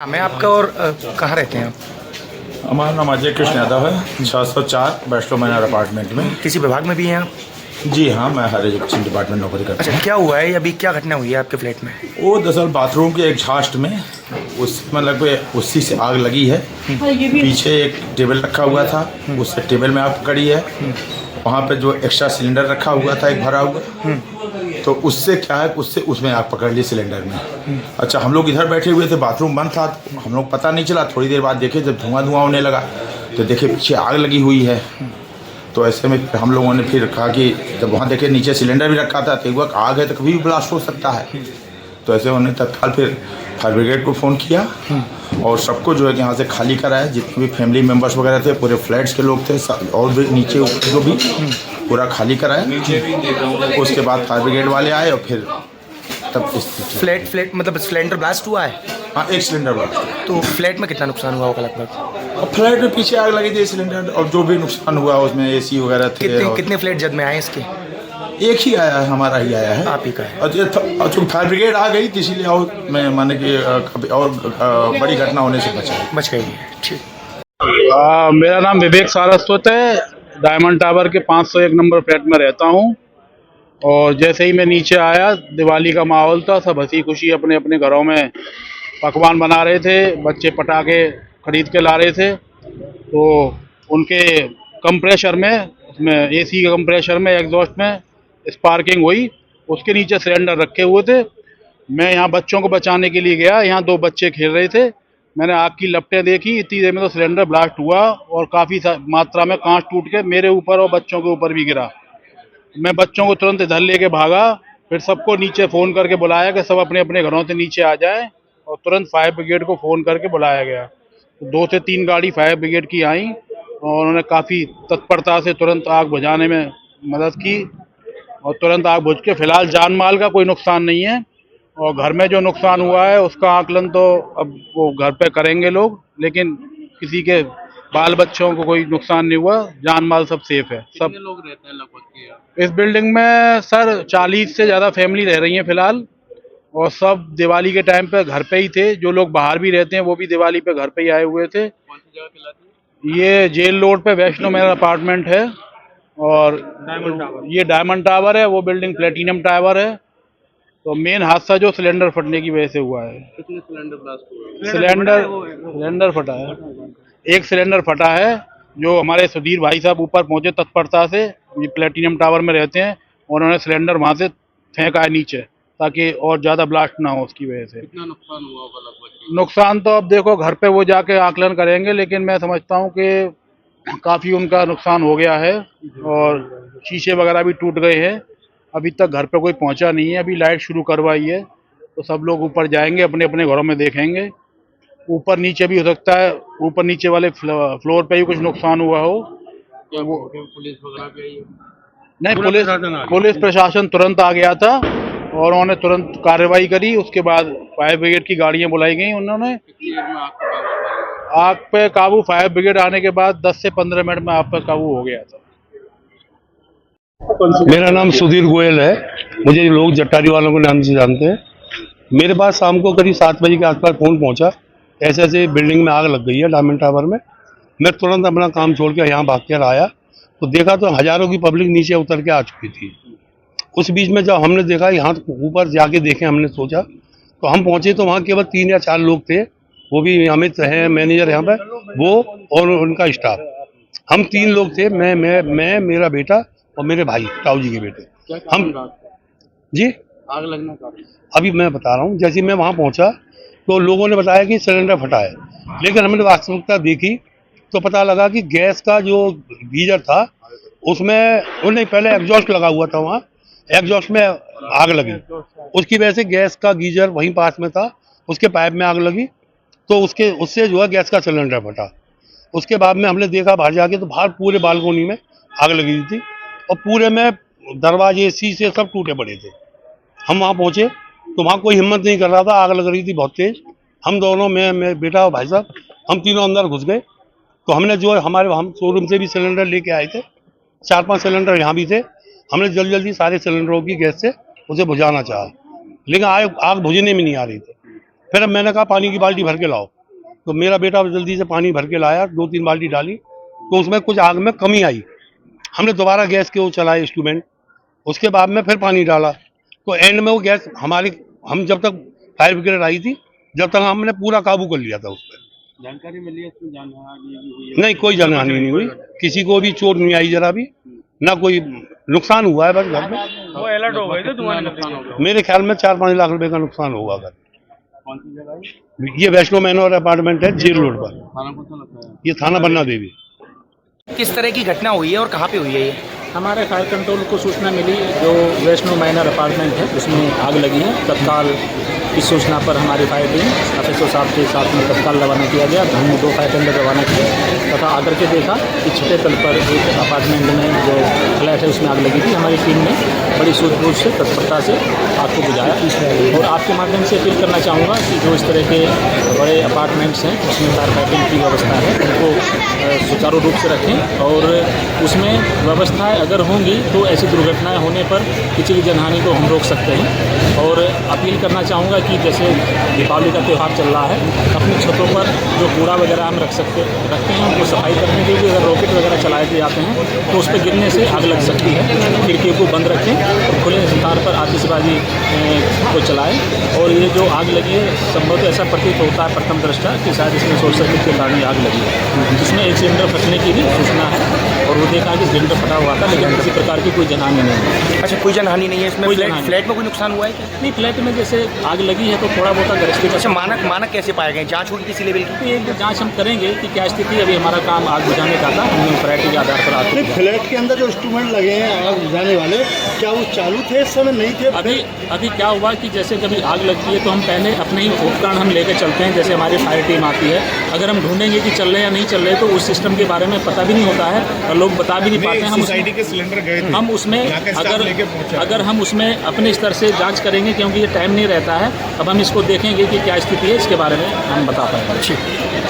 मैं आपका और कहाँ रहते हैं आप? हमारा नाम अजय कृष्ण यादव है, 604 बैचलर मैनर अपार्टमेंट में। किसी विभाग में भी हैं आप? जी हाँ, मैं हायर एजुकेशन डिपार्टमेंट नौकरी करता अच्छा, क्या हुआ है? अभी क्या घटना हुई है आपके फ्लैट में? हूँ। वो दरअसल बाथरूम के एग्जॉस्ट में उसी से आग लगी है। पीछे एक टेबल रखा हुआ था, उससे टेबल में आग पकड़ी है। वहाँ पे जो एक्स्ट्रा सिलेंडर रखा हुआ था एक भरा हुआ, तो उससे क्या है, उसमें आग पकड़ ली सिलेंडर में। अच्छा, हम लोग इधर बैठे हुए थे, बाथरूम बंद था, हम लोग पता नहीं चला। थोड़ी देर बाद देखे, जब धुआं होने लगा तो देखे पीछे आग लगी हुई है। तो ऐसे में हम लोगों ने फिर कहा कि जब वहाँ देखे नीचे सिलेंडर भी रखा था, तो एक बार आग है तो कभी भी ब्लास्ट हो सकता है। तो ऐसे उन्होंने तत्काल फिर फायर ब्रिगेड को फ़ोन किया और सबको जो है कि यहाँ से खाली कराया। जितने भी फैमिली मेम्बर्स वगैरह थे, पूरे फ्लैट्स के लोग थे, और भी नीचे ऊपर जो भी पूरा खाली कराया। उसके बाद फायर ब्रिगेड वाले आए और फिर तब फ्लैट मतलब सिलेंडर ब्लास्ट हुआ है? हाँ, एक सिलेंडर ब्लास्ट। तो फ्लैट में कितना नुकसान हुआ होगा लगभग? और फ्लैट में पीछे आग लगी थी सिलेंडर, और जो भी नुकसान हुआ उसमें एसी वगैरह थे। कितने फ्लैट जद में आए इसके? एक ही आया है, हमारा ही आया है। आप ही का है? और चूँकि फायर ब्रिगेड आ गई थी, इसीलिए और मैं माने कि कभी और बड़ी घटना होने से बच गई है। ठीक। मेरा नाम विवेक सारस्वत है। डायमंड टावर के 501 नंबर फ्लैट में रहता हूँ। और जैसे ही मैं नीचे आया, दिवाली का माहौल था, सब हंसी खुशी अपने अपने घरों में पकवान बना रहे थे, बच्चे पटाखे खरीद के ला रहे थे। तो उनके कंप्रेशर में, उसमें एसी के कंप्रेशर में, एग्जॉस्ट में स्पार्किंग हुई। उसके नीचे सिलेंडर रखे हुए थे। मैं यहाँ बच्चों को बचाने के लिए गया, यहाँ 2 बच्चे खेल रहे थे। मैंने आग की लपटें देखी, इतनी देर में तो सिलेंडर ब्लास्ट हुआ और काफ़ी मात्रा में कांच टूट के मेरे ऊपर और बच्चों के ऊपर भी गिरा। मैं बच्चों को तुरंत इधर लेके भागा, फिर सबको नीचे फ़ोन करके बुलाया कि सब अपने अपने घरों से नीचे आ जाएं, और तुरंत फायर ब्रिगेड को फ़ोन करके बुलाया गया। तो 2 से 3 गाड़ी फायर ब्रिगेड की आई और उन्होंने काफ़ी तत्परता से तुरंत आग बुझाने में मदद की, और तुरंत आग बुझ के फिलहाल जान माल का कोई नुकसान नहीं है। और घर में जो नुकसान हुआ है उसका आकलन तो अब वो घर पे करेंगे लोग, लेकिन किसी के बाल बच्चों को कोई नुकसान नहीं हुआ, जान माल सब सेफ है। सब लोग रहते हैं लगभग इस बिल्डिंग में? सर 40 से ज़्यादा फैमिली रह रही हैं फिलहाल, और सब दिवाली के टाइम पे घर पे ही थे। जो लोग बाहर भी रहते हैं वो भी दिवाली पे घर पे ही आए हुए थे। कौन सी जगह कहलाती है? ये जेल रोड पे वैष्णो मेरा अपार्टमेंट है। और ये डायमंड टावर है, वो बिल्डिंग प्लेटिनम टावर है। तो मेन हादसा जो सिलेंडर फटने की वजह से हुआ है। कितने सिलेंडर ब्लास्ट हुए? सिलेंडर फटा है, एक सिलेंडर फटा है। जो हमारे सुधीर भाई साहब ऊपर पहुंचे तत्परता से, ये प्लेटिनम टावर में रहते हैं, और उन्होंने सिलेंडर वहां से फेंका है नीचे, ताकि और ज़्यादा ब्लास्ट ना हो उसकी वजह से। कितना नुकसान हुआ होगा लगभग? नुकसान तो अब देखो घर पे वो जाके आकलन करेंगे, लेकिन मैं समझता हूँ कि काफ़ी उनका नुकसान हो गया है, और शीशे वगैरह भी टूट गए हैं। अभी तक घर पे कोई पहुंचा नहीं है, अभी लाइट शुरू करवाई है, तो सब लोग ऊपर जाएंगे, अपने अपने घरों में देखेंगे। ऊपर नीचे भी हो सकता है, ऊपर नीचे वाले फ्लोर पे ही कुछ नुकसान हुआ हो। वो पुलिस वगैरह भी आई? नहीं, पुलिस प्रशासन तुरंत आ गया था और उन्होंने तुरंत कार्रवाई करी। उसके बाद फायर ब्रिगेड की गाड़ियां बुलाई गई उन्होंने। आग पे काबू फायर ब्रिगेड आने के बाद 10 से 15 मिनट में आग पे काबू हो गया था। मेरा नाम सुधीर गोयल है। मुझे लोग जट्टारी वालों के नाम से जानते हैं। मेरे पास शाम को करीब 7 बजे के आसपास फ़ोन पहुंचा, ऐसे ऐसे बिल्डिंग में आग लग गई है डायमंड टावर में। मैं तुरंत अपना काम छोड़ के यहाँ भाग कर आया, तो देखा तो हज़ारों की पब्लिक नीचे उतर के आ चुकी थी। उस बीच में जब हमने देखा यहाँ ऊपर जाके देखें, हमने सोचा, तो हम पहुँचे तो वहाँ केवल 3 या 4 लोग थे, वो भी अमित है मैनेजर यहाँ पर, वो और उनका स्टाफ। हम 3 लोग थे, मैं मेरा बेटा और मेरे भाई ताऊ जी के बेटे। हम जी आग लगना का अभी मैं बता रहा हूँ। जैसे मैं वहाँ पहुँचा तो लोगों ने बताया कि सिलेंडर फटा है, लेकिन हमने वास्तविकता देखी तो पता लगा कि गैस का जो गीजर था उसमें उन्हें पहले एग्जॉस्ट लगा हुआ था, वहाँ एग्जॉस्ट में आग लगी। उसकी वजह से गैस का गीजर वहीं पास में था, उसके पाइप में आग लगी, तो उससे जो है गैस का सिलेंडर फटा। उसके बाद में हमने देखा बाहर जाके, तो बाहर पूरे बालकोनी में आग लगी हुई थी और पूरे में दरवाजे शीशे सब टूटे पड़े थे। हम वहाँ पहुँचे तो वहाँ कोई हिम्मत नहीं कर रहा था, आग लग रही थी बहुत तेज। हम दोनों, मैं बेटा और भाई साहब, हम तीनों अंदर घुस गए। तो हमने जो हम शोरूम से भी सिलेंडर लेके आए थे, 4-5 सिलेंडर यहाँ भी थे। हमने जल्दी जल्दी सारे सिलेंडरों की गैस से उसे बुझाना चाहा, लेकिन आग बुझने में नहीं आ रही थी। फिर अब मैंने कहा पानी की बाल्टी भर के लाओ, तो मेरा बेटा जल्दी से पानी भर के लाया, 2-3 बाल्टी डाली, तो उसमें कुछ आग में कमी आई। हमने दोबारा गैस के वो चलाए इंस्ट्रूमेंट, उसके बाद में फिर पानी डाला, तो एंड में वो गैस हम जब तक फायर ब्रिगेड आई थी, जब तक हमने पूरा काबू कर लिया था उस पर। जानकारी मिली है इसमें जानहानि नहीं, कोई जानहानि नहीं हुई, किसी को भी चोट नहीं आई जरा भी, ना कोई नुकसान हुआ है बस घर में। वो अलर्ट हो गए थे, धुआं नुकसान हो गया। मेरे ख्याल में 4-5 लाख रुपए का नुकसान होगा अगर। कौन सी जगह है? ये वैष्णो मैनोर अपार्टमेंट है, जेल रोड पर। थाना कौन सा लगता है? ये थाना बन्ना देवी। किस तरह की घटना हुई है और कहाँ पे हुई है ये? हमारे फायर कंट्रोल को सूचना मिली, जो वैष्णो मैनर अपार्टमेंट है उसमें आग लगी है। तत्काल इस सूचना पर हमारी फायर टीम एफएसओ साहब के साथ में तत्काल रवाना किया गया। हमने 2 फायर टेंडर रवाना किए तथा आकर के देखा कि छठे तल पर एक अपार्टमेंट में जो फ्लैट है उसमें आग लगी थी। हमारी टीम ने बड़ी सूझबूझ से तत्परता से आग को बुझाया। और आपके माध्यम से अपील करना चाहूँगा कि जो इस तरह के बड़े अपार्टमेंट्स हैं उसमें फायर फाइटिंग की व्यवस्था है उनको सुचारू रूप से रखें, और उसमें व्यवस्थाएं अगर होंगी तो ऐसी दुर्घटनाएं होने पर किसी भी जनहानि को हम रोक सकते हैं। और अपील करना चाहूँगा कि जैसे दीपावली का त्यौहार चल रहा है, अपनी छतों पर जो कूड़ा वगैरह हम रखते हैं उनको सफाई करने के लिए अगर रॉकेट वगैरह चलाए दिए जाते हैं तो उस पर गिरने से आग लग सकती है। खिड़कियों को बंद रखें और खुले स्थान पर आतिशबाजी को चलाएं। और ये जो आग लगी है संभवतः ऐसा प्रतीत होता है प्रथम दृष्टया कि शायद इसमें शॉर्ट सर्किट के कारण आग लगी है, जिसमें एक सिलेंडर फटने की भी सूचना है और वो देखा कि सिलेंडर फटा हुआ था, लेकिन किसी प्रकार की कोई जनहानि नहीं है। अच्छा, कोई जनहानि नहीं है इसमें? कोई फ्लैट जनहानि। फ्लैट में कोई नुकसान हुआ है क्या? नहीं, फ्लैट में जैसे आग लगी है तो थोड़ा बहुत गृहस्थी का अच्छा, मानक कैसे पाए गए? जांच होगी किसी लेवल की? तो एक जांच हम करेंगे कि क्या स्थिति। अभी हमारा काम आग बुझाने का था, हमने प्रायोरिटी के आधार पर आग को बुझाया। फ्लैट के अंदर जो इंस्ट्रूमेंट लगे हैं आग बुझाने वाले, क्या वो चालू थे इस समय? नहीं थे? अभी क्या हुआ कि जैसे कभी आग लगती है तो हम पहले अपने ही उपकरण हम लेकर चलते हैं। जैसे हमारी फायर टीम आती है, अगर हम ढूंढेंगे कि चल रहे या नहीं चल रहे तो उस सिस्टम के बारे में पता भी नहीं होता है और लोग बता भी नहीं पाते हैं। हम उसमें अगर हम उसमें अपने स्तर से जांच करेंगे, क्योंकि ये टाइम नहीं रहता है। अब हम इसको देखेंगे कि क्या स्थिति है, इसके बारे में हम बता पाएंगे।